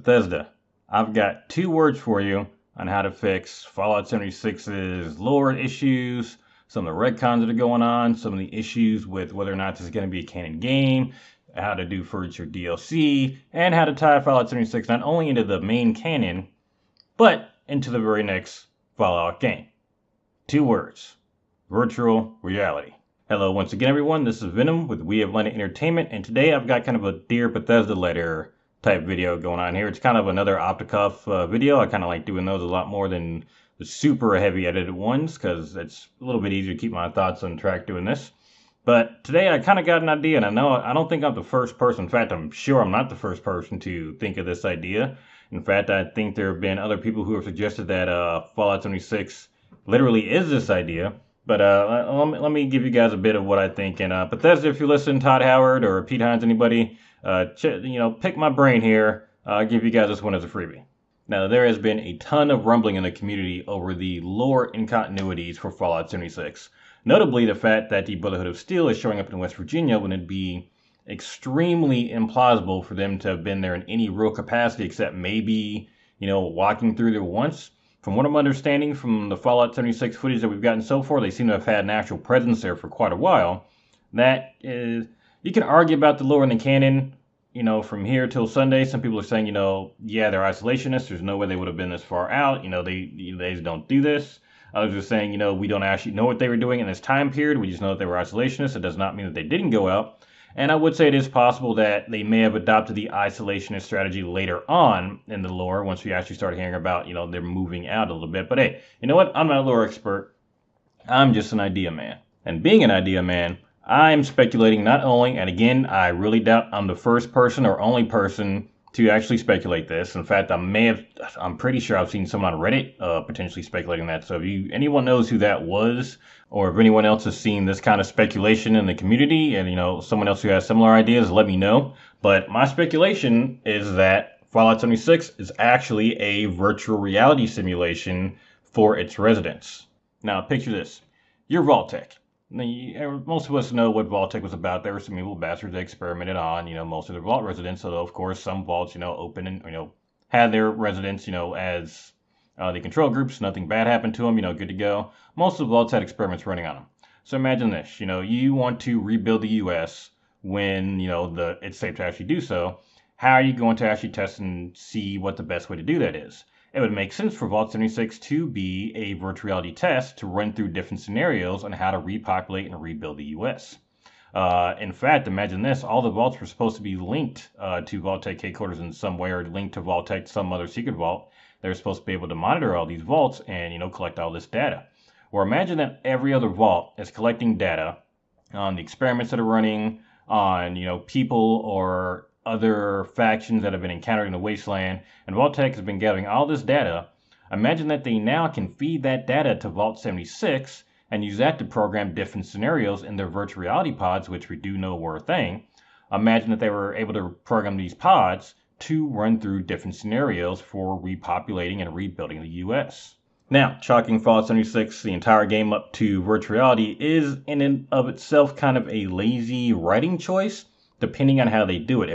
Bethesda, I've got 2 words for you on how to fix Fallout 76's lore issues, some of the retcons that are going on, some of the issues with whether or not this is going to be a canon game, how to do future DLC, and how to tie Fallout 76 not only into the main canon, but into the very next Fallout game. 2 words. Virtual reality. Hello once again everyone, this is Venom with We Have London Entertainment, and today I've got kind of a Dear Bethesda letter type video going on here. It's kind of another off-the-cuff video. I kind of like doing those a lot more than the super heavy edited ones because it's a little bit easier to keep my thoughts on track doing this. But today I kind of got an idea, and I don't think I'm the first person. In fact, I'm sure I'm not the first person to think of this idea. In fact, I think there have been other people who have suggested that Fallout 76 literally is this idea. But let me give you guys a bit of what I think. And Bethesda, if you listen, Todd Howard or Pete Hines, anybody, pick my brain here. I'll give you guys this one as a freebie. Now, there has been a ton of rumbling in the community over the lore incontinuities for Fallout 76. Notably, the fact that the Brotherhood of Steel is showing up in West Virginia when it'd be extremely implausible for them to have been there in any real capacity except maybe, walking through there once. From what I'm understanding from the Fallout 76 footage that we've gotten so far, they seem to have had an actual presence there for quite a while. That is, you can argue about the lore and the canon, from here till Sunday. Some people are saying, yeah, they're isolationists. There's no way they would have been this far out. They don't do this. Others are saying, we don't actually know what they were doing in this time period. We just know that they were isolationists. It does not mean that they didn't go out. And I would say it is possible that they may have adopted the isolationist strategy later on in the lore once we actually start hearing about, they're moving out a little bit. But hey, you know what? I'm not a lore expert. I'm just an idea man. And being an idea man, I'm speculating not only, and again, I really doubt I'm the first person or only person to actually speculate this. In fact, I'm pretty sure I've seen someone on Reddit potentially speculating that. So if anyone knows who that was, or if anyone else has seen this kind of speculation in the community and, someone else who has similar ideas, let me know. But my speculation is that Fallout 76 is actually a virtual reality simulation for its residents. Now, picture this. You're Vault-Tec. Most of us know what Vault-Tec was about. There were some evil bastards they experimented on, most of the vault residents. Although, of course, some vaults, open and, had their residents, as the control groups. Nothing bad happened to them, good to go. Most of the vaults had experiments running on them. So imagine this, you want to rebuild the U.S. when, it's safe to actually do so. How are you going to actually test and see what the best way to do that is? It would make sense for Vault 76 to be a virtual reality test to run through different scenarios on how to repopulate and rebuild the U.S. In fact, imagine this. All the vaults were supposed to be linked to Vault-Tec headquarters in some way or linked to Vault-Tec, some other secret vault. They're supposed to be able to monitor all these vaults and, collect all this data. Or imagine that every other vault is collecting data on the experiments that are running, on, people or other factions that have been encountered in the wasteland, and Vault-Tec has been gathering all this data. Imagine that they now can feed that data to Vault 76 and use that to program different scenarios in their virtual reality pods, which we do know were a thing. Imagine that they were able to program these pods to run through different scenarios for repopulating and rebuilding the US. Now, chalking Fallout 76, the entire game up to virtual reality, is in and of itself kind of a lazy writing choice, depending on how they do it.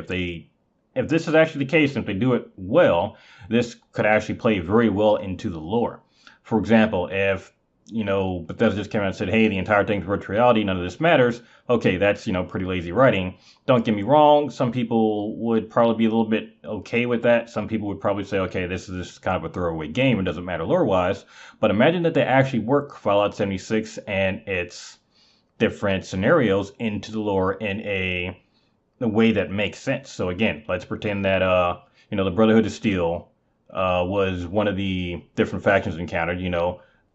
If this is actually the case, and if they do it well, this could actually play very well into the lore. For example, if, Bethesda just came out and said, hey, the entire thing's virtual reality, none of this matters. Okay, that's, pretty lazy writing. Don't get me wrong. Some people would probably be a little bit okay with that. Some people would probably say, okay, this is kind of a throwaway game. It doesn't matter lore-wise. But imagine that they actually work Fallout 76 and its different scenarios into the lore in a way that makes sense. So again, let's pretend that, the Brotherhood of Steel was one of the different factions encountered,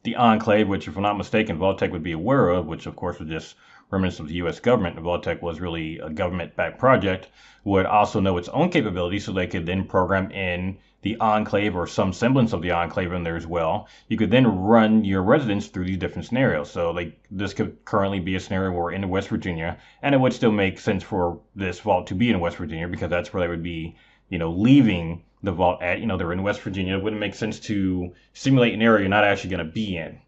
the Enclave, which if I'm not mistaken, Vault-Tec would be aware of, which of course was just remnants of the U.S. government. And Vault-Tec was really a government-backed project, would also know its own capabilities, so they could then program in the Enclave or some semblance of the Enclave in there as well. You could then run your residents through these different scenarios. So this could currently be a scenario where we're in West Virginia, and it would still make sense for this vault to be in West Virginia because that's where they would be, leaving the vault at. They're in West Virginia. It wouldn't make sense to simulate an area you're not actually going to be in,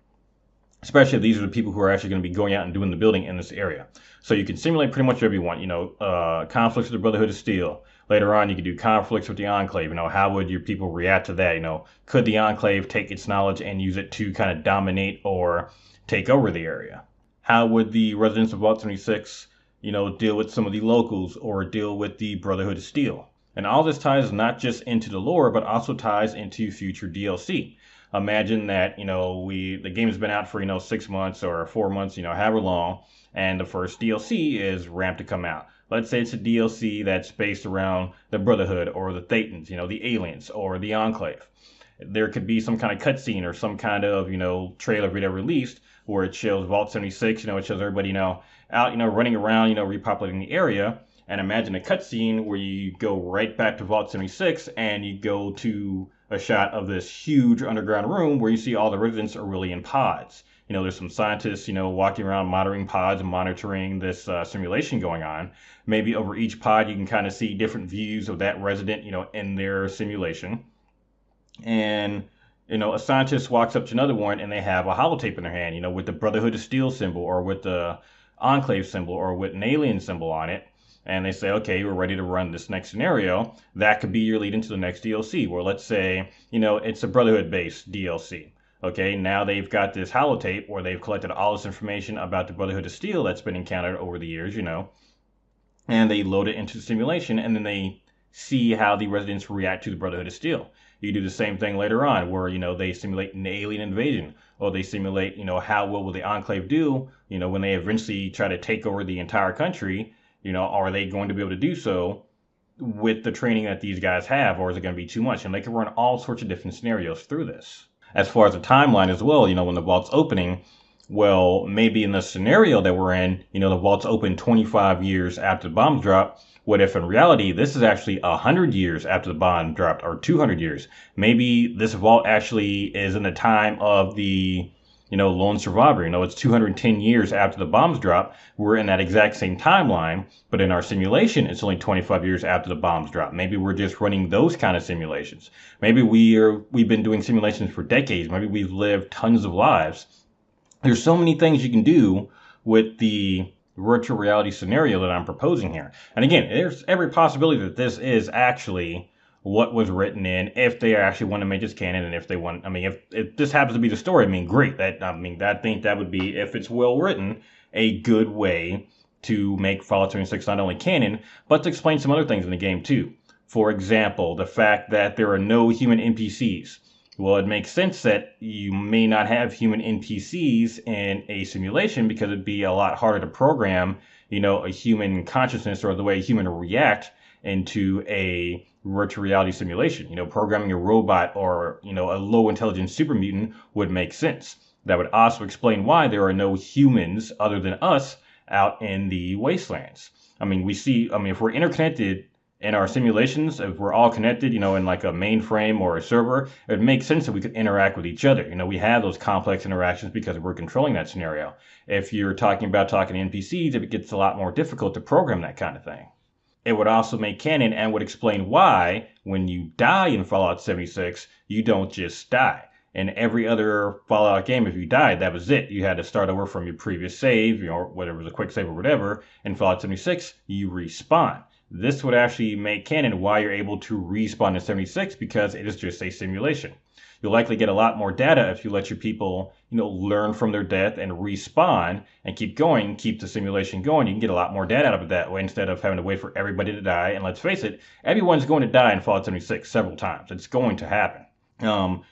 especially if these are the people who are actually going to be going out and doing the building in this area. So you can simulate pretty much whatever you want. Conflicts with the Brotherhood of Steel, Later on, you could do conflicts with the Enclave. How would your people react to that? Could the Enclave take its knowledge and use it to kind of dominate or take over the area? How would the residents of Vault 76, deal with some of the locals or deal with the Brotherhood of Steel? And all this ties not just into the lore, but also ties into future DLC. Imagine that, the game has been out for, 6 months or 4 months, however long, and the first DLC is ramped to come out. Let's say it's a DLC that's based around the Brotherhood or the Thetans, the aliens or the Enclave. There could be some kind of cutscene or some kind of, trailer video released where it shows Vault 76, it shows everybody, out, running around, repopulating the area. And imagine a cutscene where you go right back to Vault 76 and you go to a shot of this huge underground room where you see all the residents are really in pods. There's some scientists, walking around monitoring pods and monitoring this simulation going on. Maybe over each pod, you can kind of see different views of that resident, in their simulation. And, a scientist walks up to another one and they have a holotape in their hand, with the Brotherhood of Steel symbol or with the Enclave symbol or with an alien symbol on it. And they say, okay, we're ready to run this next scenario. That could be your lead into the next DLC. Where let's say, it's a Brotherhood-based DLC. Okay, now they've got this holotape where they've collected all this information about the Brotherhood of Steel that's been encountered over the years, and they load it into the simulation, and then they see how the residents react to the Brotherhood of Steel. You do the same thing later on where, they simulate an alien invasion, or they simulate, how well will the Enclave do, when they eventually try to take over the entire country. Are they going to be able to do so with the training that these guys have, or is it going to be too much? And they can run all sorts of different scenarios through this. As far as the timeline as well, when the vault's opening, well, maybe in the scenario that we're in, the vault's open 25 years after the bombs drop. What if in reality, this is actually 100 years after the bomb dropped, or 200 years? Maybe this vault actually is in the time of the lone survivor. It's 210 years after the bombs drop. We're in that exact same timeline, but in our simulation, it's only 25 years after the bombs drop. Maybe we're just running those kind of simulations. Maybe we've been doing simulations for decades. Maybe we've lived tons of lives. There's so many things you can do with the virtual reality scenario that I'm proposing here. And again, there's every possibility that this is actually what was written in, if they actually want to make this canon, and if they want, if this happens to be the story, great. I think that would be, if it's well written, a good way to make Fallout 76 not only canon, but to explain some other things in the game too. For example, the fact that there are no human NPCs. Well, it makes sense that you may not have human NPCs in a simulation because it'd be a lot harder to program, a human consciousness or the way a human will react into a virtual reality simulation. Programming a robot or, a low intelligence super mutant would make sense. That would also explain why there are no humans other than us out in the wastelands. If we're interconnected in our simulations, if we're all connected, in like a mainframe or a server, it makes sense that we could interact with each other. We have those complex interactions because we're controlling that scenario. If you're talking to NPCs, it gets a lot more difficult to program that kind of thing. It would also make canon and would explain why, when you die in Fallout 76, you don't just die. In every other Fallout game, if you died, that was it. You had to start over from your previous save, whether it was a quick save or whatever. In Fallout 76, you respawn. This would actually make canon why you're able to respawn in 76, because it is just a simulation. You'll likely get a lot more data if you let your people, learn from their death and respawn and keep going, keep the simulation going. You can get a lot more data out of it that way instead of having to wait for everybody to die. And let's face it, everyone's going to die in Fallout 76 several times. It's going to happen.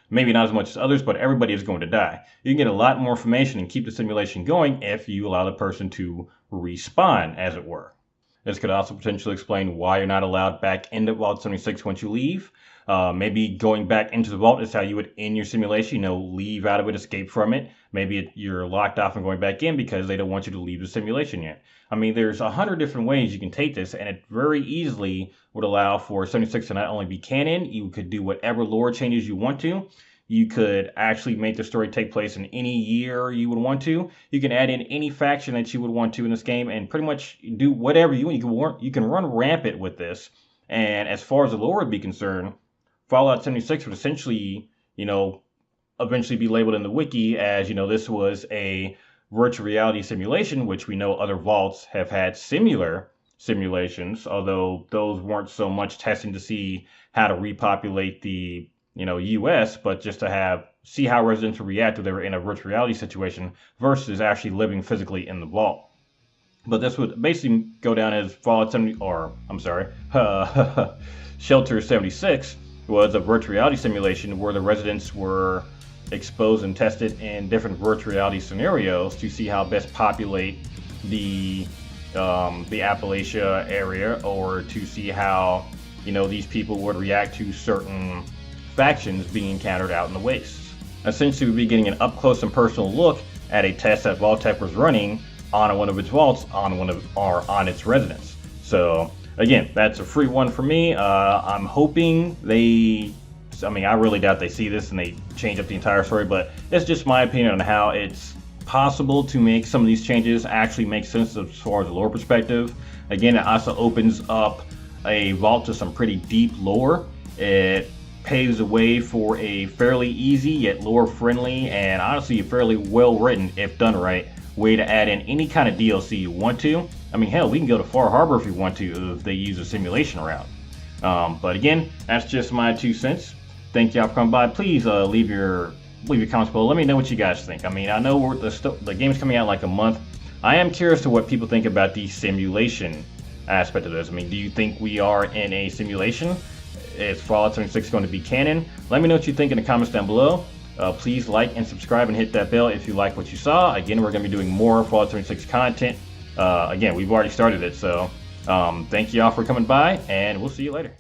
Maybe not as much as others, but everybody is going to die. You can get a lot more information and keep the simulation going if you allow the person to respawn, as it were. This could also potentially explain why you're not allowed back into Vault 76 once you leave. Maybe going back into the vault is how you would end your simulation, leave out of it, escape from it. Maybe you're locked off and going back in because they don't want you to leave the simulation yet. There's 100 different ways you can take this, and it very easily would allow for 76 to not only be canon, you could do whatever lore changes you want to. You could actually make the story take place in any year you would want to. You can add in any faction that you would want to in this game and pretty much do whatever you want. You can run rampant with this. And as far as the lore would be concerned, Fallout 76 would essentially, eventually be labeled in the wiki as, this was a virtual reality simulation, which we know other vaults have had similar simulations, although those weren't so much testing to see how to repopulate the US, but just to see how residents would react if they were in a virtual reality situation versus actually living physically in the vault. But this would basically go down as Fallout 70, or I'm sorry, Shelter 76 was a virtual reality simulation where the residents were exposed and tested in different virtual reality scenarios to see how best populate the Appalachia area, or to see how these people would react to certain factions being encountered out in the wastes. Essentially, we'd be getting an up close and personal look at a test that Vault-Tec was running on one of its vaults on its residents. So again, that's a free one for me. I'm hoping I really doubt they see this and they change up the entire story, but it's just my opinion on how it's possible to make some of these changes actually make sense as far as the lore perspective. Again, it also opens up a vault to some pretty deep lore. It paves the way for a fairly easy yet lore friendly and honestly a fairly well written, if done right, way to add in any kind of DLC you want to. I mean, hell, we can go to Far Harbor if we want to if they use a simulation route. But again, that's just my 2 cents. Thank y'all for coming by. Please leave your comments below. Let me know what you guys think. I mean, I know the game's coming out in like a month. I am curious to what people think about the simulation aspect of this. I mean, do you think we are in a simulation? Is Fallout 76 going to be canon? Let me know what you think in the comments down below. Please like and subscribe and hit that bell if you like what you saw. Again, we're going to be doing more Fallout 76 content. Again, we've already started it, so thank you all for coming by, and we'll see you later.